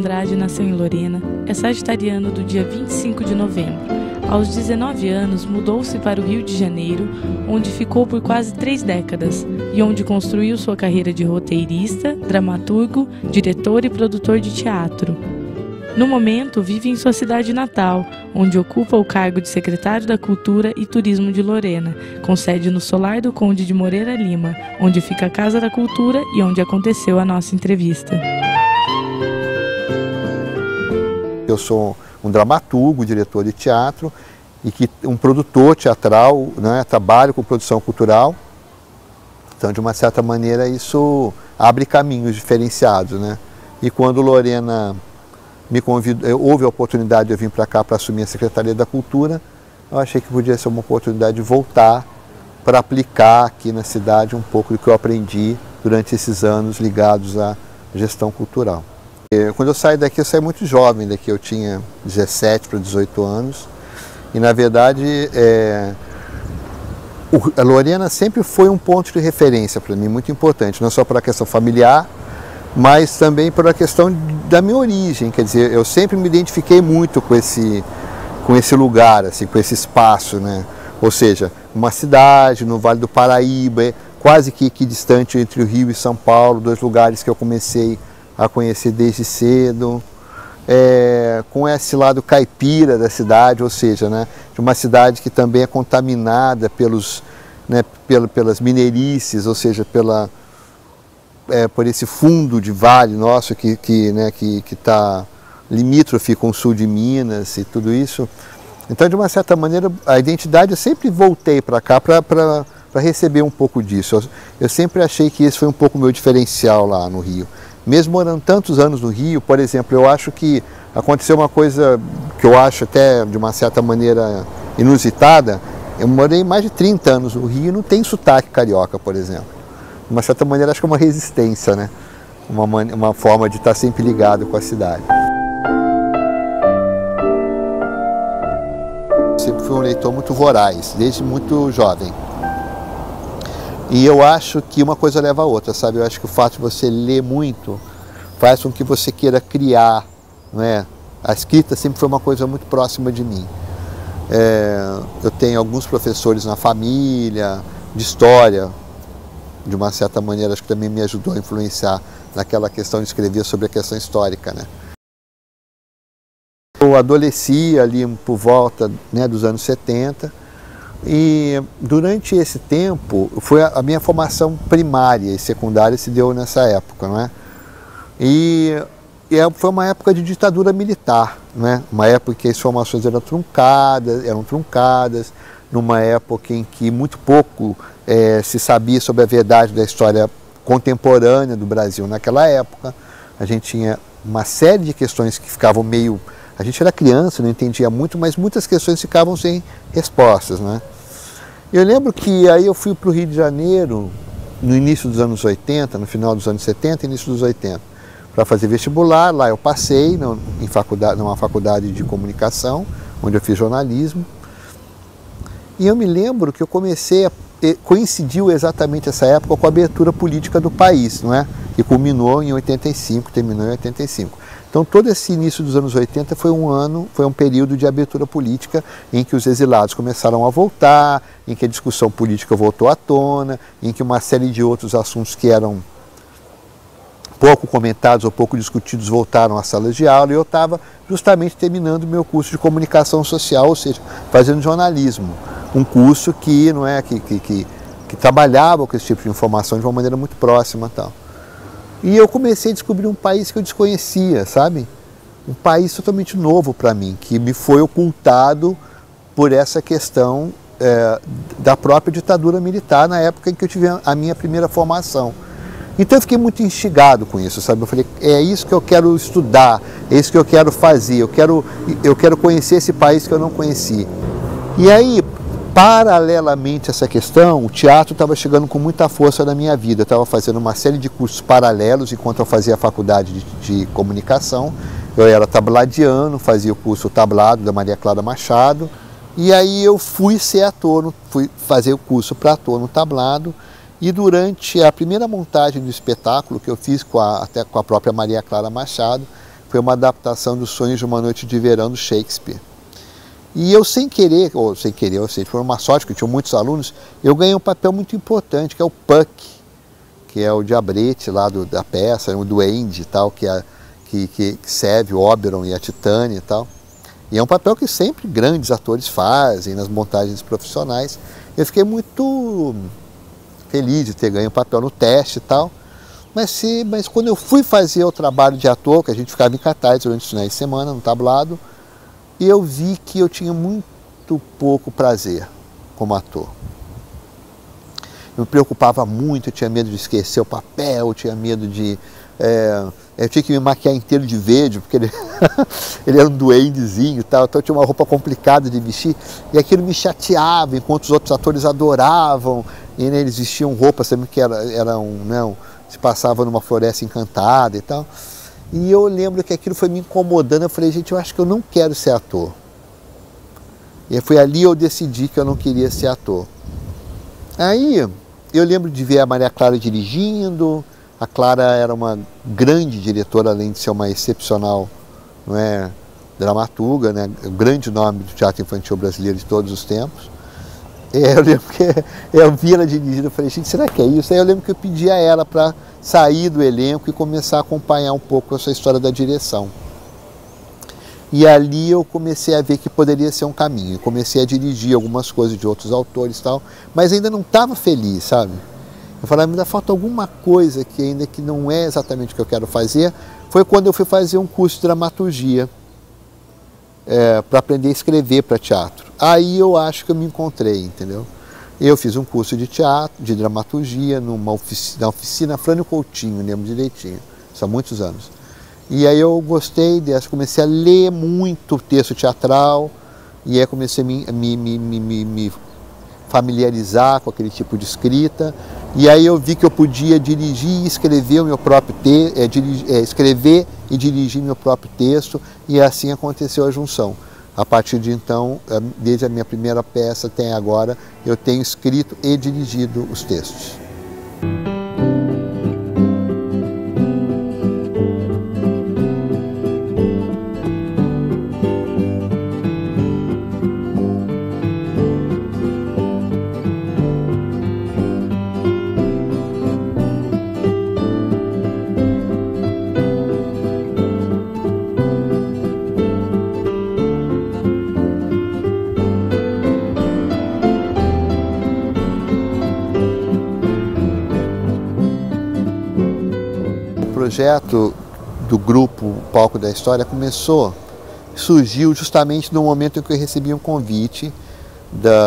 Andrade nasceu em Lorena, é sagitariano do dia 25 de novembro. Aos 19 anos, mudou-se para o Rio de Janeiro, onde ficou por quase 3 décadas e onde construiu sua carreira de roteirista, dramaturgo, diretor e produtor de teatro. No momento, vive em sua cidade natal, onde ocupa o cargo de secretário da Cultura e Turismo de Lorena, com sede no Solar do Conde de Moreira Lima, onde fica a Casa da Cultura e onde aconteceu a nossa entrevista. Eu sou um dramaturgo, diretor de teatro e um produtor teatral, né? Trabalho com produção cultural. Então, de uma certa maneira, isso abre caminhos diferenciados, né? E quando Lorena me convidou, houve a oportunidade de eu vir para cá para assumir a Secretaria da Cultura, eu achei que podia ser uma oportunidade de voltar para aplicar aqui na cidade um pouco do que eu aprendi durante esses anos ligados à gestão cultural. Quando eu saí daqui, eu saí muito jovem daqui, eu tinha 17 para 18 anos e, na verdade, a Lorena sempre foi um ponto de referência para mim, muito importante, não só pela questão familiar, mas também pela questão da minha origem. Quer dizer, eu sempre me identifiquei muito com esse lugar, assim, com esse espaço, né? Ou seja, uma cidade no Vale do Paraíba, quase que distante entre o Rio e São Paulo, 2 lugares que eu comecei a conhecer desde cedo, com esse lado caipira da cidade, ou seja, né, de uma cidade que também é contaminada pelas mineirices, ou seja, por esse fundo de vale nosso que está limítrofe com o sul de Minas e tudo isso. Então, de uma certa maneira, a identidade, eu sempre voltei para cá para receber um pouco disso. Eu sempre achei que esse foi um pouco o meu diferencial lá no Rio. Mesmo morando tantos anos no Rio, por exemplo, eu acho que aconteceu uma coisa que eu acho até de uma certa maneira inusitada. Eu morei mais de 30 anos no Rio e não tem sotaque carioca, por exemplo. De uma certa maneira, acho que é uma resistência, né? Uma forma de estar sempre ligado com a cidade. Sempre fui um leitor muito voraz, desde muito jovem. E eu acho que uma coisa leva a outra, sabe? Eu acho que o fato de você ler muito faz com que você queira criar, não é? A escrita sempre foi uma coisa muito próxima de mim. Eu tenho alguns professores na família, de história, de uma certa maneira, acho que também me ajudou a influenciar naquela questão de escrever sobre a questão histórica, né? Eu adolesci ali por volta, né, dos anos 70, e durante esse tempo, foi a minha formação primária e secundária se deu nessa época, não é? E foi uma época de ditadura militar, né? Uma época em que as formações eram truncadas, numa época em que muito pouco se sabia sobre a verdade da história contemporânea do Brasil naquela época. A gente tinha uma série de questões que ficavam meio... A gente era criança, não entendia muito, mas muitas questões ficavam sem respostas, né? Eu lembro que aí eu fui para o Rio de Janeiro no início dos anos 80, no final dos anos 70, início dos 80, para fazer vestibular. Lá eu passei numa faculdade de comunicação, onde eu fiz jornalismo. E eu me lembro que eu coincidiu exatamente essa época com a abertura política do país, não é? Que culminou em 85, terminou em 85. Então, todo esse início dos anos 80 foi um período de abertura política em que os exilados começaram a voltar, em que a discussão política voltou à tona, em que uma série de outros assuntos que eram pouco comentados ou pouco discutidos voltaram às salas de aula, e eu estava justamente terminando o meu curso de comunicação social, ou seja, fazendo jornalismo, um curso que trabalhava com esse tipo de informação de uma maneira muito próxima, tal. E eu comecei a descobrir um país que eu desconhecia, sabe? Um país totalmente novo para mim, que me foi ocultado por essa questão da própria ditadura militar na época em que eu tive a minha primeira formação. Então eu fiquei muito instigado com isso, sabe? Eu falei, é isso que eu quero estudar, é isso que eu quero fazer, eu quero conhecer esse país que eu não conheci. E aí, paralelamente a essa questão, o teatro estava chegando com muita força na minha vida. Eu estava fazendo uma série de cursos paralelos enquanto eu fazia a faculdade de comunicação. Eu era tabladiano, fazia o curso tablado da Maria Clara Machado. E aí eu fui ser ator, fui fazer o curso para ator no tablado. E durante a primeira montagem do espetáculo que eu fiz até com a própria Maria Clara Machado, foi uma adaptação dos Sonhos de uma Noite de Verão do Shakespeare. E eu sem querer, ou seja, foi uma sorte que eu tinha muitos alunos, eu ganhei um papel muito importante, que é o Puck, que é o diabrete lá da peça, o duende e tal, que serve o Oberon e a Titânia e tal. E é um papel que sempre grandes atores fazem nas montagens profissionais. Eu fiquei muito feliz de ter ganho o papel no teste e tal. Mas quando eu fui fazer o trabalho de ator, que a gente ficava em cartaz durante os finais de semana, no tablado, eu vi que eu tinha muito pouco prazer como ator. Eu me preocupava muito, eu tinha medo de esquecer o papel, eu tinha medo de... eu tinha que me maquiar inteiro de verde, porque ele, ele era um duendezinho e tal, então eu tinha uma roupa complicada de vestir, e aquilo me chateava, enquanto os outros atores adoravam, e né, eles vestiam roupas também que se passava numa floresta encantada e tal. E eu lembro que aquilo foi me incomodando, eu falei, gente, eu acho que eu não quero ser ator. E foi ali eu decidi que eu não queria ser ator. Aí eu lembro de ver a Maria Clara dirigindo. A Clara era uma grande diretora, além de ser uma excepcional, não é, dramaturga, né, o grande nome do teatro infantil brasileiro de todos os tempos. Eu lembro que eu vi ela dirigindo, eu falei, gente, será que é isso? Aí eu lembro que eu pedi a ela para sair do elenco e começar a acompanhar um pouco essa história da direção. E ali eu comecei a ver que poderia ser um caminho. Eu comecei a dirigir algumas coisas de outros autores e tal, mas ainda não estava feliz, sabe? Eu falei, ainda falta alguma coisa que ainda que não é exatamente o que eu quero fazer. Foi quando eu fui fazer um curso de dramaturgia para aprender a escrever para teatro. Aí eu acho que eu me encontrei, entendeu? Eu fiz um curso de teatro, de dramaturgia, na oficina Frânio Coutinho, lembro direitinho, isso há muitos anos. E aí eu gostei dessa, comecei a ler muito texto teatral, e aí comecei a me familiarizar com aquele tipo de escrita, e aí eu vi que eu podia dirigir e escrever o meu próprio escrever e dirigir meu próprio texto, e assim aconteceu a junção. A partir de então, desde a minha primeira peça até agora, eu tenho escrito e dirigido os textos. O projeto do grupo Palco da História surgiu justamente no momento em que eu recebi um convite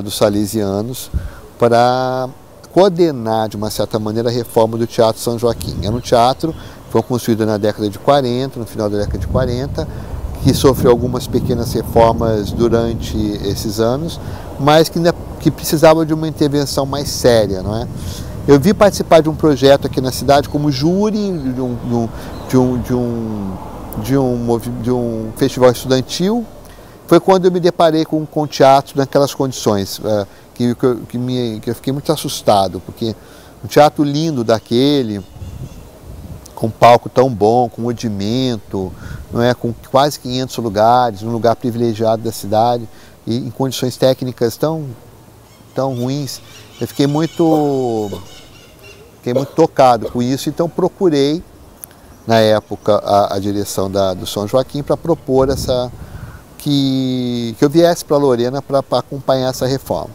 dos Salesianos para coordenar, de uma certa maneira, a reforma do Teatro São Joaquim. Era um teatro que foi construído na década de 40, no final da década de 40, que sofreu algumas pequenas reformas durante esses anos, mas que precisava de uma intervenção mais séria, não é? Eu vi participar de um projeto aqui na cidade como júri de um festival estudantil. Foi quando eu me deparei com teatro naquelas condições, que eu fiquei muito assustado, porque um teatro lindo daquele, com um palco tão bom, com odimento, não é, com quase 500 lugares, um lugar privilegiado da cidade, e em condições técnicas tão ruins, eu fiquei muito tocado com isso, então procurei, na época, a direção do São Joaquim para propor que eu viesse para Lorena para acompanhar essa reforma.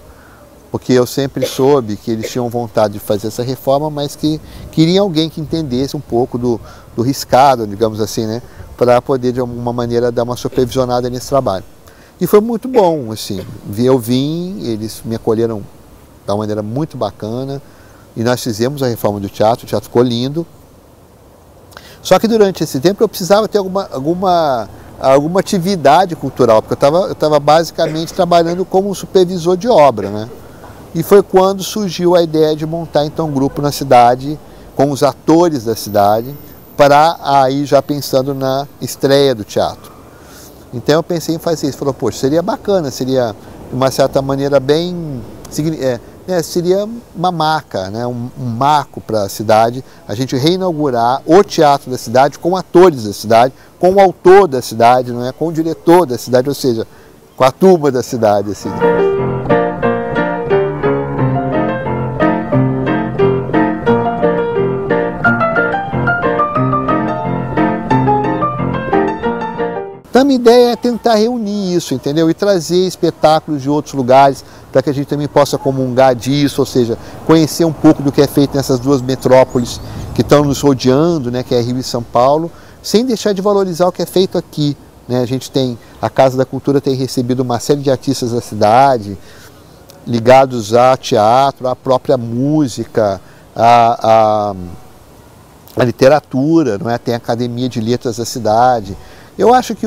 Porque eu sempre soube que eles tinham vontade de fazer essa reforma, mas que queriam alguém que entendesse um pouco do riscado, digamos assim, né, para poder, de alguma maneira, dar uma supervisionada nesse trabalho. E foi muito bom, assim, eu vim, eles me acolheram de uma maneira muito bacana, e nós fizemos a reforma do teatro, o teatro ficou lindo. Só que durante esse tempo eu precisava ter alguma atividade cultural, porque eu estava basicamente trabalhando como um supervisor de obra, né? E foi quando surgiu a ideia de montar então um grupo na cidade, com os atores da cidade, para aí já pensando na estreia do teatro. Então eu pensei em fazer isso, falou, poxa, seria bacana, seria de uma certa maneira bem seria uma marca, né, um marco para a cidade, a gente reinaugurar o teatro da cidade com atores da cidade, com o autor da cidade, não é, com o diretor da cidade, ou seja, com a turma da cidade. Assim. Então a minha ideia é tentar reunir isso, entendeu? E trazer espetáculos de outros lugares para que a gente também possa comungar disso, ou seja, conhecer um pouco do que é feito nessas duas metrópoles que estão nos rodeando, né, que é Rio e São Paulo, sem deixar de valorizar o que é feito aqui. Né? A gente tem, a Casa da Cultura tem recebido uma série de artistas da cidade, ligados a teatro, à própria música, à literatura, não é? Tem a Academia de Letras da cidade. Eu acho que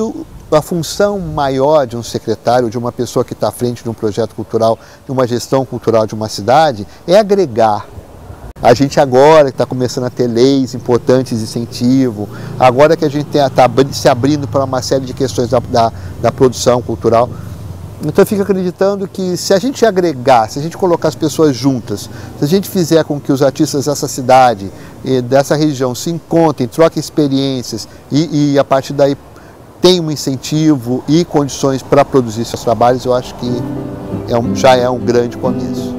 a função maior de um secretário, de uma pessoa que está à frente de um projeto cultural, de uma gestão cultural de uma cidade, é agregar. A gente agora que está começando a ter leis importantes de incentivo, agora que a gente está se abrindo para uma série de questões da produção cultural, então eu fico acreditando que se a gente agregar, se a gente colocar as pessoas juntas, se a gente fizer com que os artistas dessa cidade, dessa região se encontrem, troquem experiências e a partir daí tem um incentivo e condições para produzir seus trabalhos, eu acho que já é um grande começo.